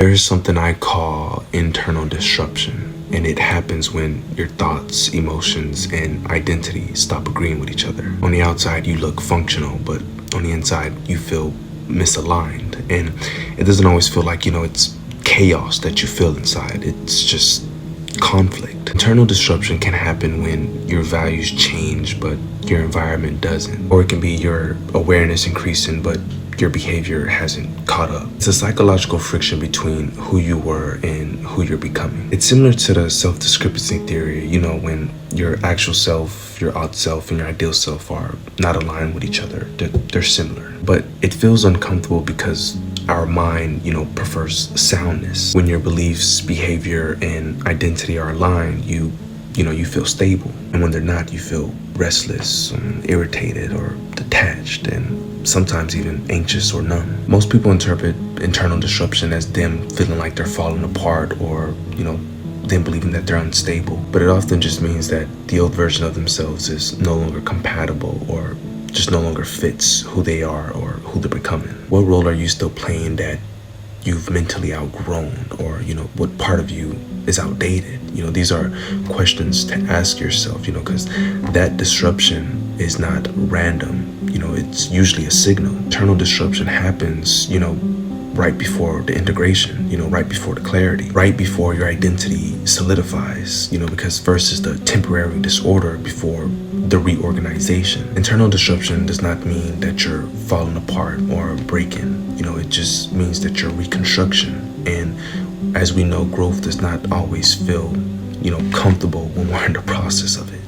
There is something I call internal disruption, and it happens when your thoughts, emotions, and identity stop agreeing with each other. On the outside, you look functional, but on the inside, you feel misaligned. And it doesn't always feel like, it's chaos that you feel inside. It's just conflict. Internal disruption can happen when your values change, but your environment doesn't. Or it can be your awareness increasing, but your behavior hasn't caught up. It's a psychological friction between who you were and who you're becoming. It's similar to the self-discrepancy theory, when your actual self, your odd self, and your ideal self are not aligned with each other. They're similar. But it feels uncomfortable because our mind, prefers soundness. When your beliefs, behavior, and identity are aligned, you feel stable. And when they're not, you feel restless, irritated, or detached, and sometimes even anxious or numb. Most people interpret internal disruption as them feeling like they're falling apart or, them believing that they're unstable. But it often just means that the old version of themselves is no longer compatible or just no longer fits who they are or who they're becoming. What role are you still playing that you've mentally outgrown, or what part of you is outdated? These are questions to ask yourself, because that disruption is not random. It's usually a signal. Internal disruption happens right before the integration, right before the clarity, right before your identity solidifies, because first is the temporary disorder before the reorganization. Internal disruption does not mean that you're falling apart or breaking. It just means that you're reconstruction. And as we know, growth does not always feel, comfortable when we're in the process of it.